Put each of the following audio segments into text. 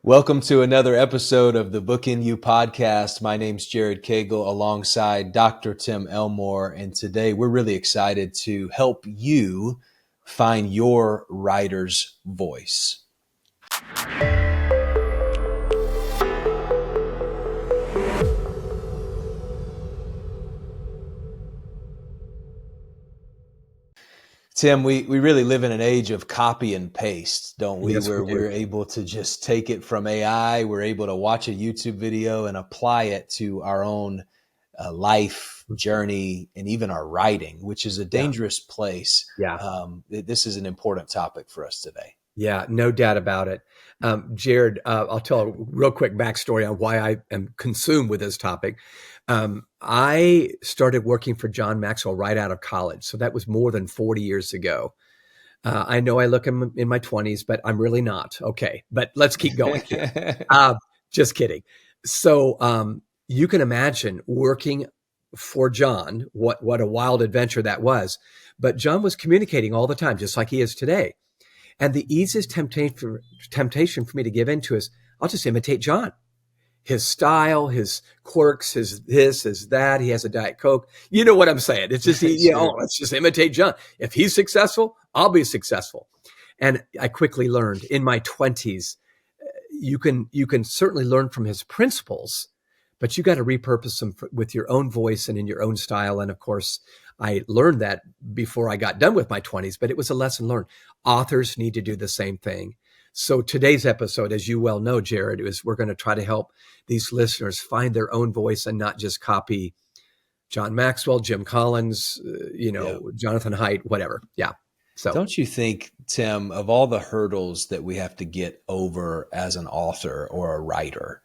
Welcome to another episode of the Book in You podcast. My name's Jared Cagle alongside Dr. Tim Elmore. And today we're really excited to help you find your writer's voice. Tim, we really live in an age of copy and paste, don't we? Yes, Where we do. we're able to just take it from AI, we're able to watch a YouTube video and apply it to our own life journey and even our writing, which is a dangerous place. Yeah. This is an important topic for us today. Yeah, no doubt about it. Jared, I'll tell a real quick backstory on why I am consumed with this topic. I started working for John Maxwell right out of college. So that was more than 40 years ago. I know I look in my 20s, but I'm really not. Okay, but let's keep going here. Just kidding. So you can imagine working for John, what a wild adventure that was. But John was communicating all the time, just like he is today. And the easiest temptation for me to give into is I'll just imitate John. His style, his quirks, his this, his that. He has a Diet Coke. You know what I'm saying? It's just, let's just imitate John. If he's successful, I'll be successful. And I quickly learned in my 20s, you can certainly learn from his principles, but you got to repurpose them with your own voice and in your own style. And of course, I learned that before I got done with my 20s, but it was a lesson learned. Authors need to do the same thing. So today's episode, as you well know, Jared, is we're going to try to help these listeners find their own voice and not just copy John Maxwell, Jim Collins, Jonathan Haidt, whatever. Yeah. So don't you think, Tim, of all the hurdles that we have to get over as an author or a writer,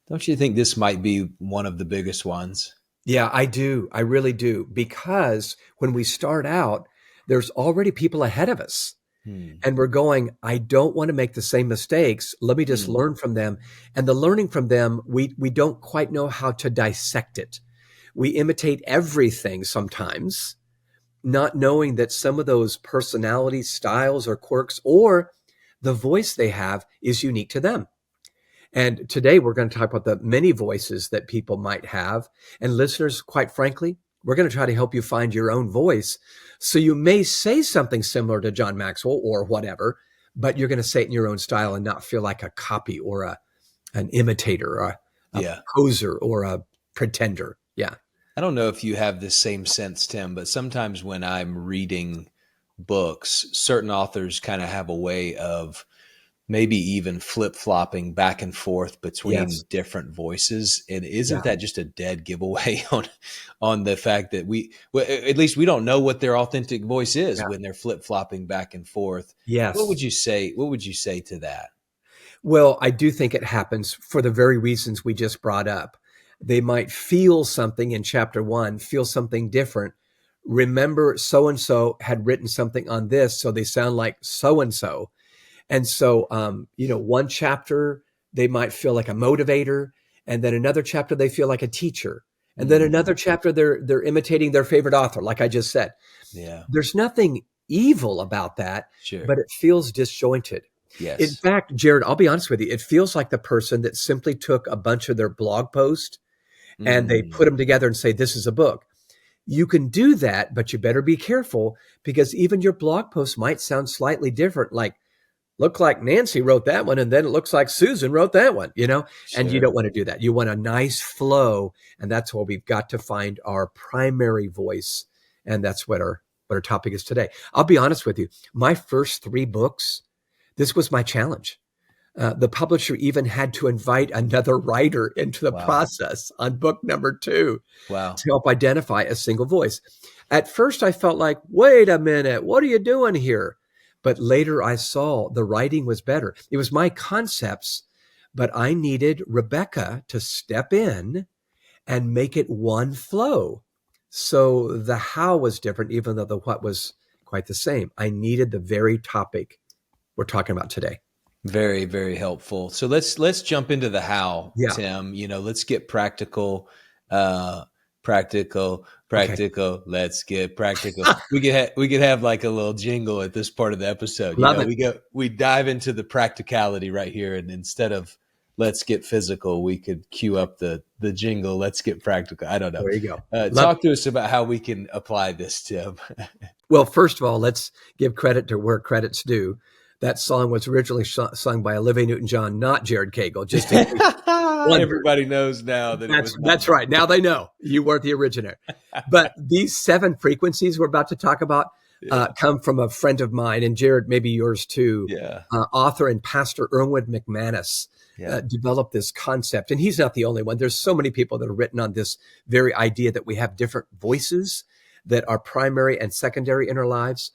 don't you think this might be one of the biggest ones? Yeah, I do. I really do. Because when we start out, there's already people ahead of us. And we're going, I don't want to make the same mistakes. Let me just learn from them. And the learning from them, we don't quite know how to dissect it. We imitate everything sometimes, not knowing that some of those personalities, styles, or quirks, or the voice they have is unique to them. And today we're going to talk about the many voices that people might have. And listeners, quite frankly, we're going to try to help you find your own voice. So you may say something similar to John Maxwell or whatever, but you're going to say it in your own style and not feel like a copy or an imitator or a poser or a pretender. Yeah. I don't know if you have the same sense, Tim, but sometimes when I'm reading books, certain authors kind of have a way of maybe even flip-flopping back and forth between different voices. And isn't that just a dead giveaway on the fact that at least we don't know what their authentic voice is when they're flip-flopping back and forth? Yes. What would you say to that? Well, I do think it happens for the very reasons we just brought up. They might feel something in chapter 1, feel something different. Remember, so-and-so had written something on this, so they sound like so-and-so. And so, one chapter, they might feel like a motivator. And then another chapter, they feel like a teacher. And then another chapter, they're imitating their favorite author, like I just said. Yeah. There's nothing evil about that, but it feels disjointed. Yes. In fact, Jared, I'll be honest with you. It feels like the person that simply took a bunch of their blog posts and they put them together and say, this is a book. You can do that, but you better be careful because even your blog post might sound slightly different. Like, look like Nancy wrote that one, and then it looks like Susan wrote that one, and you don't want to do that. You want a nice flow, and that's why we've got to find our primary voice, and that's what our topic is today. I'll be honest with you. My first 3 books, this was my challenge. The publisher even had to invite another writer into the process on book number 2 to help identify a single voice. At first, I felt like, wait a minute, what are you doing here? But later I saw the writing was better. It was my concepts, but I needed Rebecca to step in and make it one flow. So the how was different, even though the what was quite the same. I needed the very topic we're talking about today. Very, very helpful. So let's jump into the how, Tim. Let's get practical. practical, Okay. practical. Let's get practical. We could have like a little jingle at this part of the episode. Love it. We dive into the practicality right here, and instead of let's get physical, we could cue up the jingle. Let's get practical. I don't know. There you go. Love Talk to us about how we can apply this, Tim. Well, first of all, let's give credit to where credit's due. That song was originally sung by Olivia Newton-John, not Jared Cagle. Just in case everybody knows now that that's right. Now they know you weren't the originator. But these 7 frequencies we're about to talk about come from a friend of mine, and Jared, maybe yours too. Author and pastor Erwin McManus developed this concept, and he's not the only one. There's so many people that have written on this very idea that we have different voices that are primary and secondary in our lives.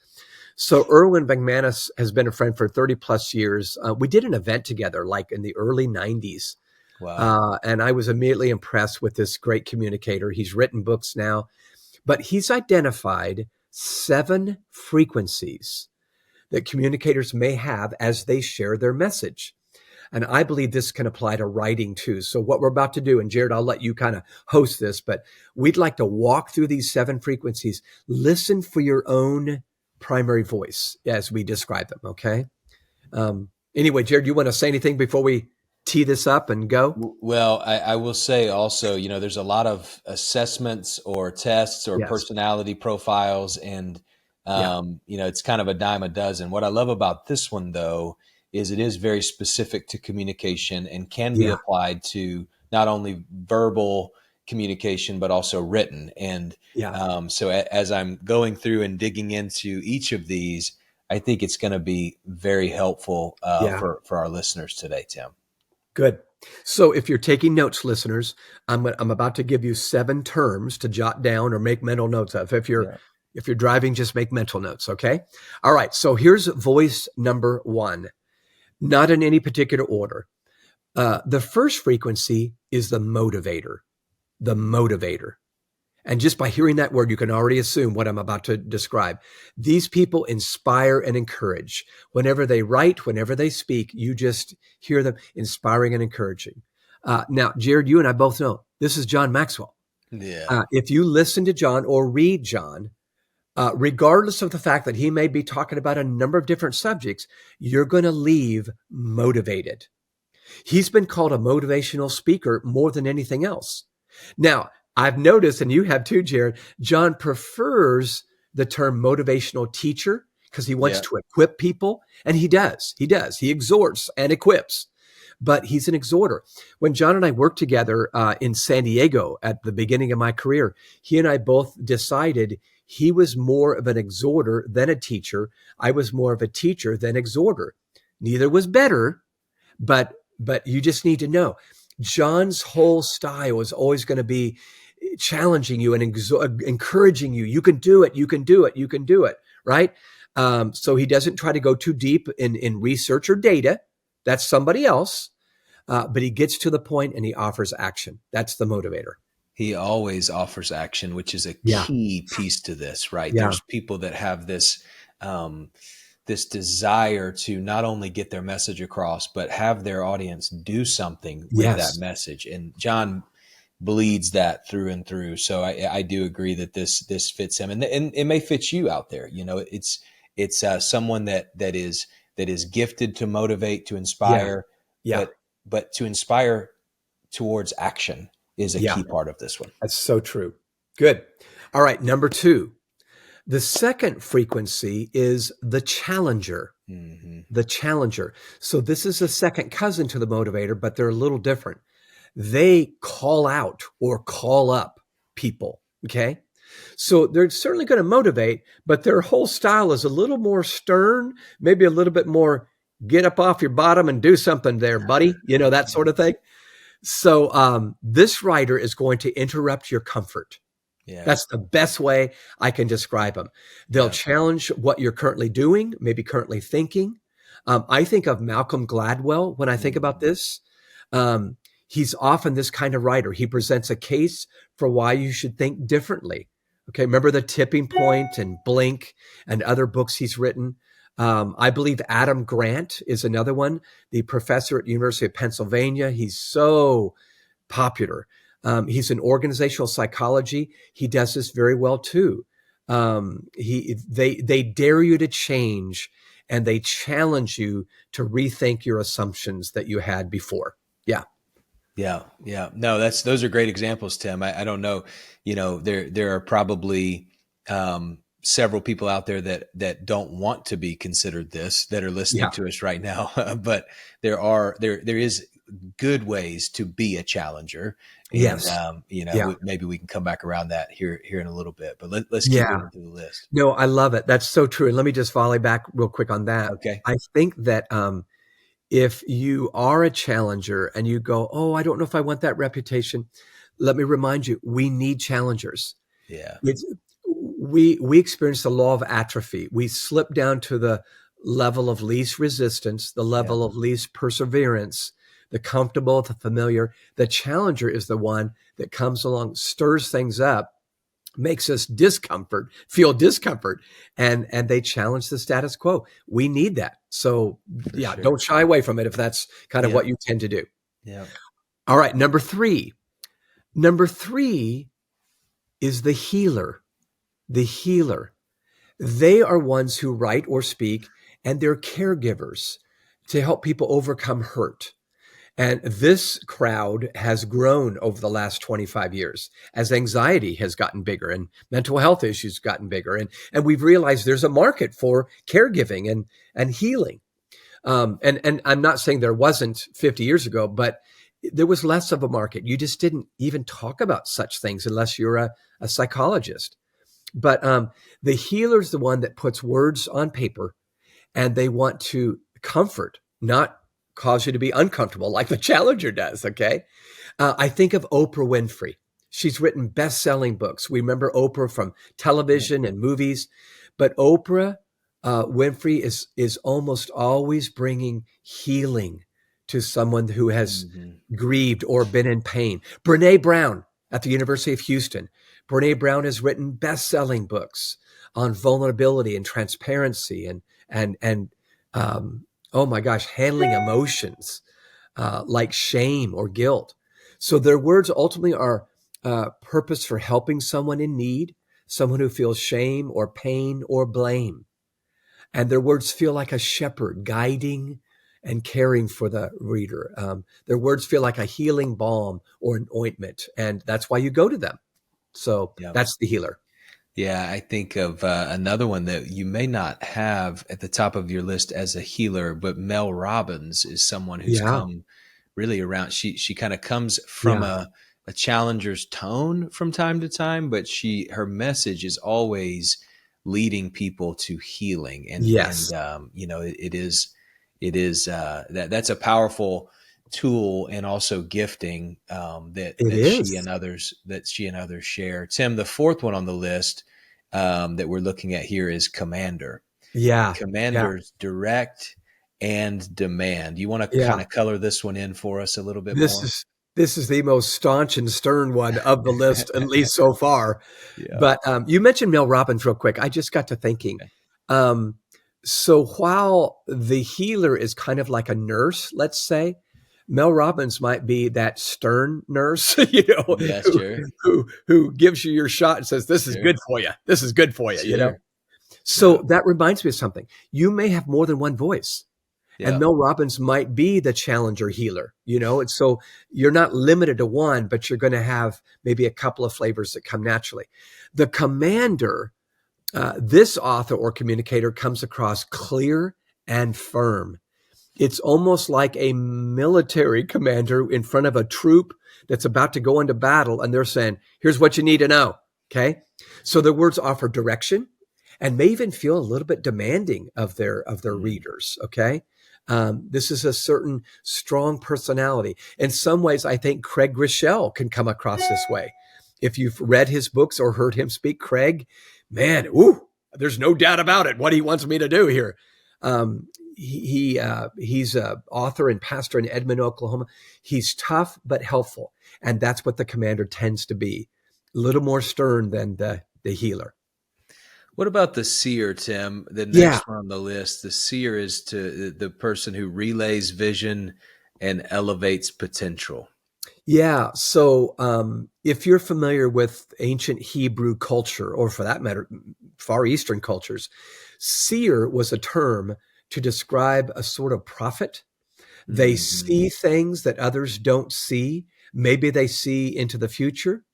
So Erwin McManus has been a friend for 30 plus years. We did an event together like in the early 90s. Wow. And I was immediately impressed with this great communicator. He's written books now, but he's identified 7 frequencies that communicators may have as they share their message. And I believe this can apply to writing too. So what we're about to do, and Jared, I'll let you kind of host this, but we'd like to walk through these 7 frequencies. Listen for your own primary voice as we describe them, okay? Anyway, Jared, you want to say anything before we tee this up and go? Well, I will say also, there's a lot of assessments or tests or personality profiles, and, it's kind of a dime a dozen. What I love about this one, though, is it is very specific to communication and can be applied to not only verbal communication, but also written. And so as I'm going through and digging into each of these, I think it's going to be very helpful for our listeners today, Tim. Good. So if you're taking notes, listeners, I'm about to give you 7 terms to jot down or make mental notes of. If you're driving, just make mental notes. Okay. All right. So here's voice number 1, not in any particular order. The first frequency is the motivator. The motivator. And just by hearing that word, you can already assume what I'm about to describe. These people inspire and encourage. Whenever they write, whenever they speak, you just hear them inspiring and encouraging. Now, Jared, you and I both know this is John Maxwell. Yeah. If you listen to John or read John, regardless of the fact that he may be talking about a number of different subjects, you're going to leave motivated. He's been called a motivational speaker more than anything else. Now, I've noticed, and you have too, Jared, John prefers the term motivational teacher because he wants to equip people. And he does. He exhorts and equips, but he's an exhorter. When John and I worked together in San Diego at the beginning of my career, he and I both decided he was more of an exhorter than a teacher. I was more of a teacher than exhorter. Neither was better, but you just need to know. John's whole style is always going to be challenging you and encouraging you. You can do it. You can do it. You can do it. Right. So he doesn't try to go too deep in research or data. That's somebody else. But he gets to the point and he offers action. That's the motivator. He always offers action, which is a key piece to this, right? Yeah. There's people that have this, this desire to not only get their message across, but have their audience do something with that message. And John bleeds that through and through. So I do agree that this fits him, and it may fit you out there. It's someone that is gifted to motivate, to inspire, but to inspire towards action is a key part of this one. That's so true. Good. All right. Number 2. The second frequency is the challenger. Mm-hmm. The challenger. So this is a second cousin to the motivator, but they're a little different. They call out or call up people. Okay. So they're certainly going to motivate, but their whole style is a little more stern, maybe a little bit more get up off your bottom and do something there, buddy. That sort of thing. So this writer is going to interrupt your comfort. Yeah. That's the best way I can describe them. They'll challenge what you're currently doing, maybe currently thinking. I think of Malcolm Gladwell when I think about this. He's often this kind of writer. He presents a case for why you should think differently. Okay, remember The Tipping Point and Blink and other books he's written. I believe Adam Grant is another one, the professor at the University of Pennsylvania. He's so popular. He's in organizational psychology. He does this very well too. They dare you to change, and they challenge you to rethink your assumptions that you had before. Yeah. Yeah, yeah. No, those are great examples, Tim. I don't know, there are probably several people out there that don't want to be considered this, that are listening Yeah. to us right now. But there is good ways to be a challenger, and Yes. Yeah. maybe we can come back around that here in a little bit. But let's keep Yeah. moving through the list. No, I love it. That's so true. And let me just volley back real quick on that. Okay. I think that if you are a challenger and you go, oh, I don't know if I want that reputation, let me remind you, we need challengers. Yeah. We experience the law of atrophy. We slip down to the level of least resistance, the level of least perseverance, the comfortable, the familiar. The challenger is the one that comes along, stirs things up, makes us feel discomfort, and they challenge the status quo. We need that. So Sure. Don't shy away from it if that's kind of what you tend to do. Yeah. All right. Number three is the healer. The healer. They are ones who write or speak, and they're caregivers to help people overcome hurt. And this crowd has grown over the last 25 years as anxiety has gotten bigger and mental health issues gotten bigger. And we've realized there's a market for caregiving and healing. And I'm not saying there wasn't 50 years ago, but there was less of a market. You just didn't even talk about such things unless you're a psychologist. But the healer is the one that puts words on paper, and they want to comfort, not cause you to be uncomfortable like the challenger does. Okay. I think of Oprah Winfrey. She's written best-selling books. We remember Oprah from television and movies, but Oprah Winfrey is almost always bringing healing to someone who has grieved or been in pain. Brene Brown at the University of Houston. Brene Brown has written best-selling books on vulnerability and transparency and oh my gosh, handling emotions like shame or guilt. So their words ultimately are purpose for helping someone in need, someone who feels shame or pain or blame. And their words feel like a shepherd guiding and caring for the reader. Their words feel like a healing balm or an ointment. And that's why you go to them. So that's the healer. Yeah, I think of another one that you may not have at the top of your list as a healer, but Mel Robbins is someone who's come really around. She kind of comes from a challenger's tone from time to time, but her message is always leading people to healing. And that's a powerful tool and also gifting that she and others share. Tim, the fourth one on the list that we're looking at here is commander. Commanders direct and demand. You want to kind of color this one in for us a little bit more? This is the most staunch and stern one of the list, at least so far. But you mentioned Mel Robbins real quick. I just got to thinking. So while the healer is kind of like a nurse, let's say, Mel Robbins might be that stern nurse, who gives you your shot and says, this is good for you. This is good for you, So that reminds me of something. You may have more than one voice. And Mel Robbins might be the challenger healer, And so you're not limited to one, but you're going to have maybe a couple of flavors that come naturally. The commander, this author or communicator comes across clear and firm. It's almost like a military commander in front of a troop that's about to go into battle, and they're saying, here's what you need to know, okay? So their words offer direction and may even feel a little bit demanding of their readers, okay? This is a certain strong personality. In some ways, I think Craig Groeschel can come across this way. If you've read his books or heard him speak, Craig, man, there's no doubt about it, what he wants me to do here. He's an author and pastor in Edmond, Oklahoma. He's tough but helpful, and that's what the commander tends to be. A little more stern than the healer. What about the seer, Tim? The next one on the list. The seer is the person who relays vision and elevates potential. Yeah. So if you're familiar with ancient Hebrew culture, or for that matter, Far Eastern cultures, seer was a term to describe a sort of prophet. They Hmm. see things that others don't see. Maybe they see into the future.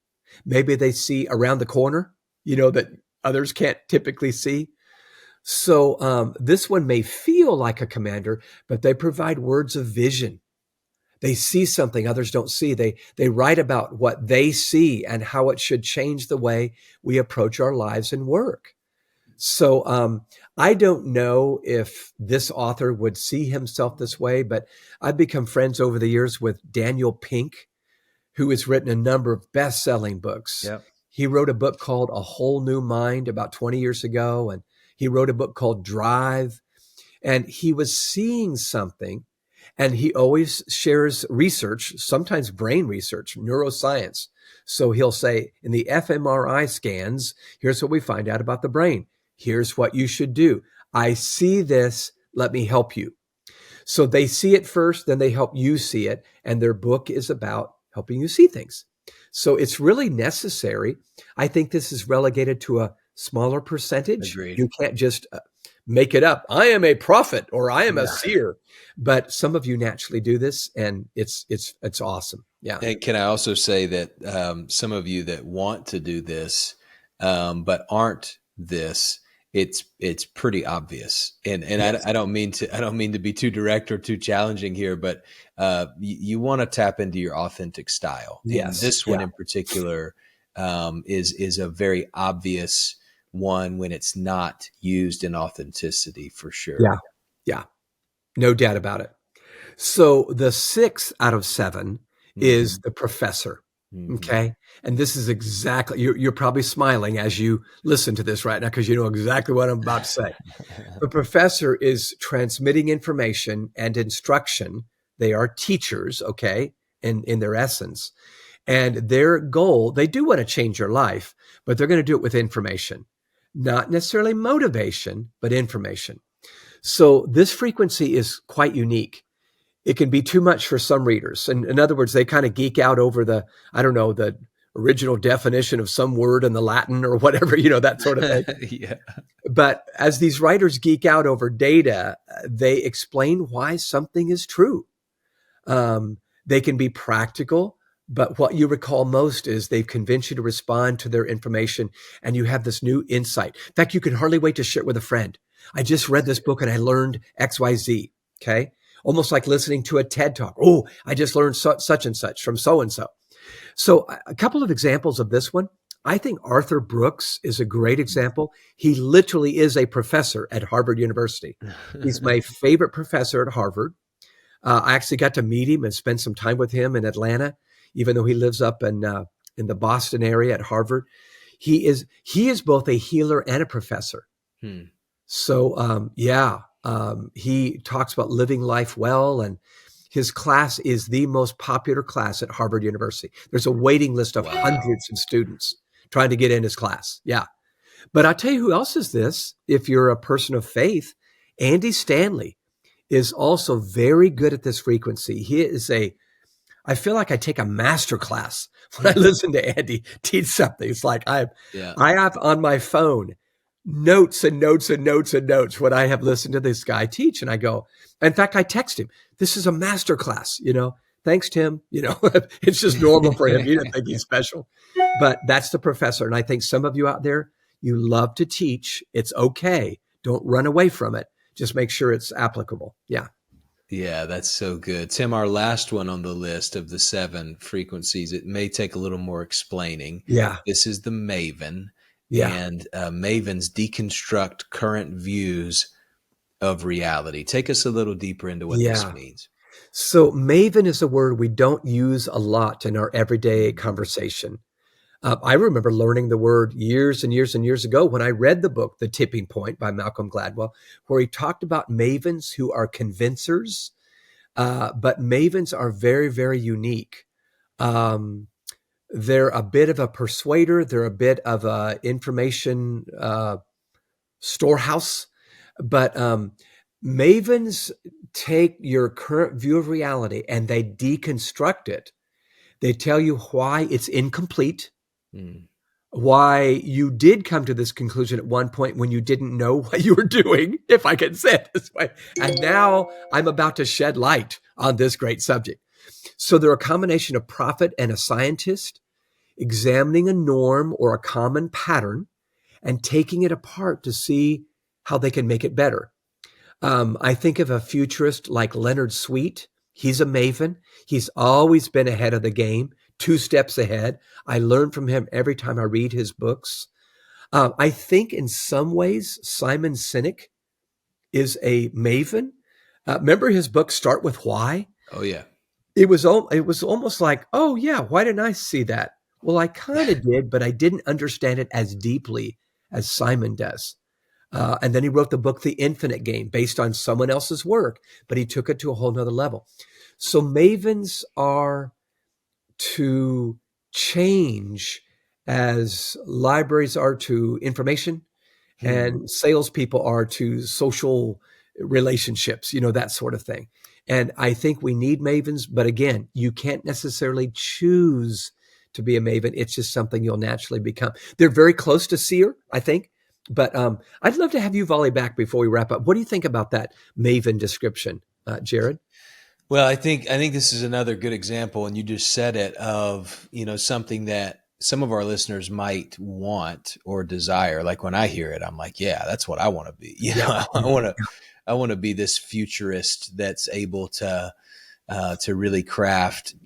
Maybe they see around the corner, that others can't typically see. So this one may feel like a commander, but they provide words of vision. They see something others don't see. They write about what they see and how it should change the way we approach our lives and work. So I don't know if this author would see himself this way, but I've become friends over the years with Daniel Pink, who has written a number of best-selling books. Yep. He wrote a book called A Whole New Mind about 20 years ago, and he wrote a book called Drive, and he was seeing something, and he always shares research, sometimes brain research, neuroscience. So he'll say, in the fMRI scans, here's what we find out about the brain. Here's what you should do. I see this. Let me help you. So they see it first, then they help you see it. And their book is about helping you see things. So it's really necessary. I think this is relegated to a smaller percentage. Agreed. You can't just make it up. I am a prophet or I am a Yeah. seer. But some of you naturally do this, and it's awesome. Yeah. And can I also say that some of you that want to do this but aren't this, it's pretty obvious. And Yes. I don't mean to be too direct or too challenging here, but you want to tap into your authentic style. And Yes. this one Yeah. in particular is a very obvious one when it's not used in authenticity, for sure. Yeah. Yeah. No doubt about it. So the 6 out of 7 is Hmm. the professor. Hmm. Okay. And this is exactly, you're probably smiling as you listen to this right now because you know exactly what I'm about to say. The professor is transmitting information and instruction. They are teachers, okay, in their essence. And their goal, they do want to change your life, but they're going to do it with information, not necessarily motivation, but information. So this frequency is quite unique. It can be too much for some readers. And in other words, they kind of geek out over I don't know, the original definition of some word in the Latin or whatever, that sort of thing. Yeah. But as these writers geek out over data, they explain why something is true. They can be practical, but what you recall most is they've convinced you to respond to their information and you have this new insight. In fact, you can hardly wait to share it with a friend. I just read this book and I learned XYZ. Okay. Almost like listening to a TED talk. Oh, I just learned such and such from so and so. So, a couple of examples of this one. I think Arthur Brooks is a great example. He literally is a professor at Harvard University. He's my favorite professor at Harvard. I actually got to meet him and spend some time with him in Atlanta, even though he lives up in the Boston area at Harvard. He is both a healer and a professor. Hmm. So he talks about living life well, and his class is the most popular class at Harvard University. There's a waiting list of Wow. hundreds of students trying to get in his class. Yeah. But I'll tell you who else is this. If you're a person of faith, Andy Stanley is also very good at this frequency. I feel like I take a master class when I listen to Andy teach something. It's like Yeah. I have on my phone notes and notes and notes and notes when I have listened to this guy teach. And I go, in fact, I text him, this is a master class, thanks, Tim. It's just normal for him. You didn't think he's special, but that's the professor. And I think some of you out there, you love to teach. It's okay. Don't run away from it. Just make sure it's applicable. Yeah. Yeah, that's so good. Tim, our last one on the list of the 7 frequencies, it may take a little more explaining. Yeah. This is the Maven, Yeah. and Mavens deconstruct current views of reality. Take us a little deeper into what this Yeah. means. So maven is a word we don't use a lot in our everyday Mhm. conversation. I remember learning the word years and years and years ago when I read the book, The Tipping Point by Malcolm Gladwell, where he talked about mavens who are convincers. But mavens are very, very unique. Um, they're a bit of a persuader. They're a bit of a information storehouse. But mavens take your current view of reality and they deconstruct it. They tell you why it's incomplete, Mm. why you did come to this conclusion at one point when you didn't know what you were doing, if I can say it this way. And now I'm about to shed light on this great subject. So they're a combination of prophet and a scientist, examining a norm or a common pattern and taking it apart to see how they can make it better. I think of a futurist like Leonard Sweet. He's a maven. He's always been ahead of the game, 2 steps ahead. I learn from him every time I read his books. I think in some ways, Simon Sinek is a maven. Remember his book, Start With Why? Oh yeah. It was almost like, oh yeah, why didn't I see that? Well, I kind of did, but I didn't understand it as deeply as Simon does. And then he wrote the book, The Infinite Game, based on someone else's work, but he took it to a whole nother level. So mavens are to change as libraries are to information and salespeople are to social relationships, that sort of thing. And I think we need mavens, but again, you can't necessarily choose to be a maven. It's just something you'll naturally become. They're very close to seer, I think. But I'd love to have you volley back before we wrap up. What do you think about that maven description, Jared? Well, I think this is another good example, and you just said it, of something that some of our listeners might want or desire. Like when I hear it, I'm like, yeah, that's what I want to be. I want to be this futurist that's able to really craft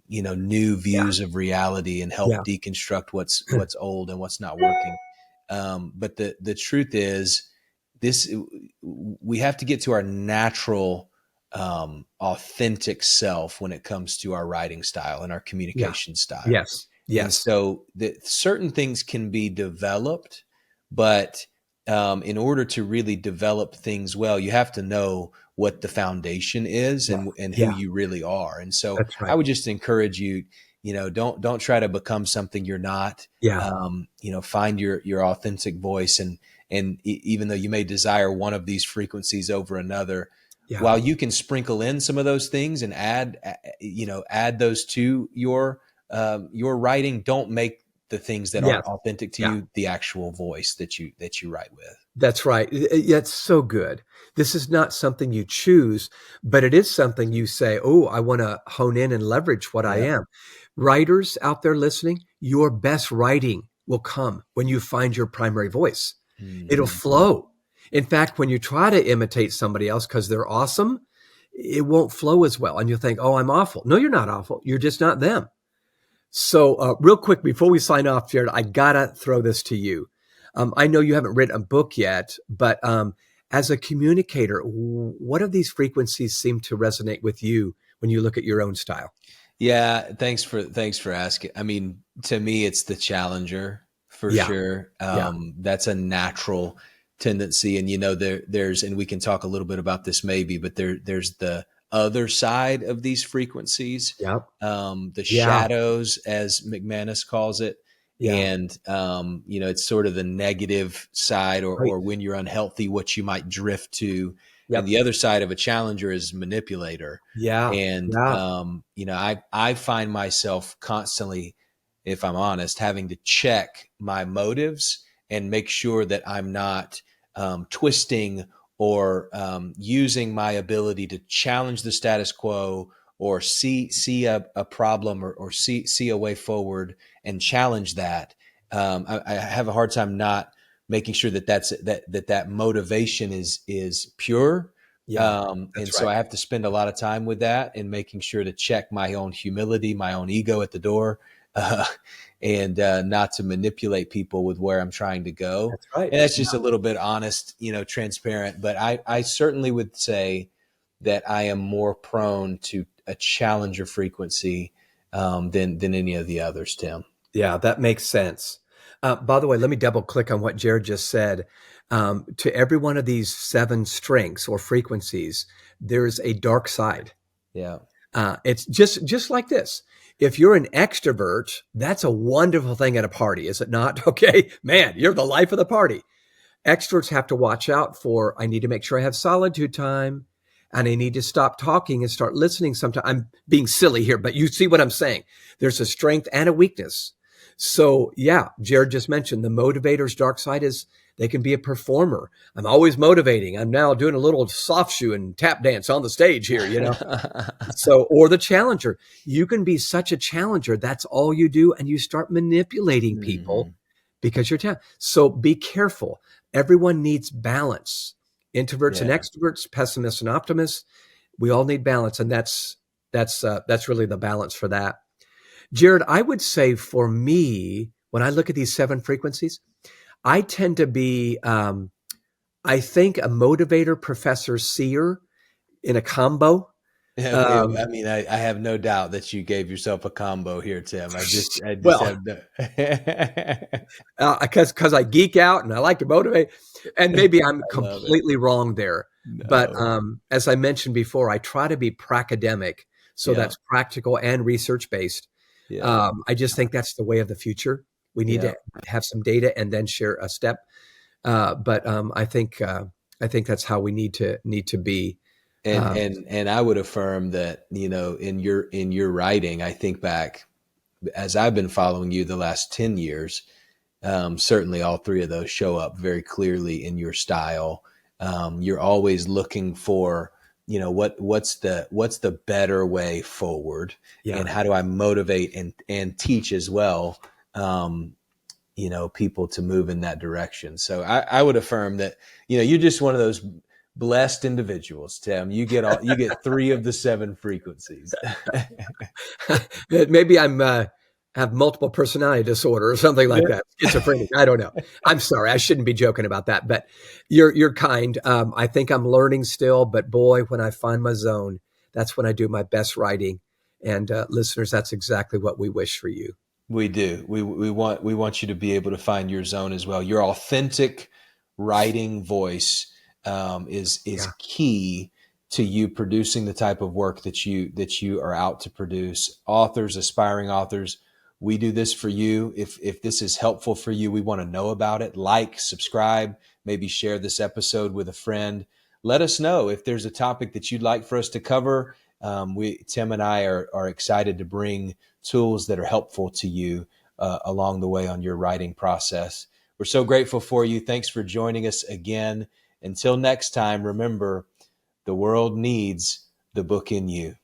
new views of reality and help deconstruct what's old and what's not working. But the truth is, we have to get to our natural, authentic self when it comes to our writing style and our communication style. Yes. And so certain things can be developed, but in order to really develop things well, you have to know what the foundation is and who you really are. And so I would just encourage you, don't try to become something you're not. Find your authentic voice, and even though you may desire one of these frequencies over another, while you can sprinkle in some of those things and add those to your writing, don't make the things that aren't authentic to you the actual voice that you write with. That's right. It's so good. This is not something you choose, but it is something you say, oh, I want to hone in and leverage what I am. Writers out there listening, your best writing will come when you find your primary voice. Mm-hmm. It'll flow. In fact, when you try to imitate somebody else because they're awesome, it won't flow as well. And you'll think, oh, I'm awful. No, you're not awful. You're just not them. So real quick, before we sign off, Jared, I got to throw this to you. I know you haven't written a book yet, but as a communicator, what of these frequencies seem to resonate with you when you look at your own style? Yeah, thanks for asking. I mean, to me, it's the challenger for sure. That's a natural tendency, and there's, and we can talk a little bit about this maybe, but there's the other side of these frequencies, the shadows, as McManus calls it. And, it's sort of the negative side or when you're unhealthy, what you might drift to. And the other side of a challenger is manipulator. I find myself constantly, if I'm honest, having to check my motives and make sure that I'm not twisting or using my ability to challenge the status quo or see a problem or see a way forward and challenge that. I have a hard time not making sure that motivation is pure. So I have to spend a lot of time with that and making sure to check my own humility, my own ego at the door, and not to manipulate people with where I'm trying to go. That's right. And that's just a little bit honest, transparent. But I certainly would say that I am more prone to a challenger frequency than any of the others, Tim. Yeah, that makes sense. By the way, let me double click on what Jared just said. To every one of these 7 strengths or frequencies, there's a dark side. Yeah. It's just like this. If you're an extrovert, that's a wonderful thing at a party, is it not? Okay, man, you're the life of the party. Extroverts have to watch out for, I need to make sure I have solitude time. and I need to stop talking and start listening. Sometimes I'm being silly here, but you see what I'm saying. There's a strength and a weakness. So yeah, Jared just mentioned the motivator's dark side is they can be a performer. I'm always motivating. I'm now doing a little soft shoe and tap dance on the stage here, So, or the challenger, you can be such a challenger. That's all you do. And you start manipulating people because you're so be careful. Everyone needs balance. Introverts and extroverts, pessimists and optimists. We all need balance. And that's really the balance for that. Jared, I would say for me, when I look at these 7 frequencies, I tend to be, I think a motivator, professor, seer in a combo. I mean, I have no doubt that you gave yourself a combo here, Tim. I just well, have no. Because I geek out and I like to motivate, and maybe I'm completely wrong there. No. But as I mentioned before, I try to be pracademic, so that's practical and research based. Yeah. I just think that's the way of the future. We need to have some data and then share a step. But I think that's how we need to be. And I would affirm that, in your writing, I think back as I've been following you the last 10 years, certainly all 3 of those show up very clearly in your style. You're always looking for, what's the better way forward, and how do I motivate and teach as well, people to move in that direction. So I would affirm that, you're just one of those blessed individuals, Tim. You get 3 of the 7 frequencies. Maybe I'm have multiple personality disorder or something like that. Schizophrenic. I don't know. I'm sorry. I shouldn't be joking about that, but you're kind. I think I'm learning still, but boy, when I find my zone, that's when I do my best writing. And listeners, that's exactly what we wish for you. We do. We want you to be able to find your zone as well. Your authentic writing voice is key to you producing the type of work that you are out to produce. Authors, aspiring authors, we do this for you. If this is helpful for you, we want to know about it. Like, subscribe, maybe share this episode with a friend. Let us know if there's a topic that you'd like for us to cover. Tim and I are excited to bring tools that are helpful to you along the way on your writing process. We're so grateful for you. Thanks for joining us again. Until next time, remember, the world needs the book in you.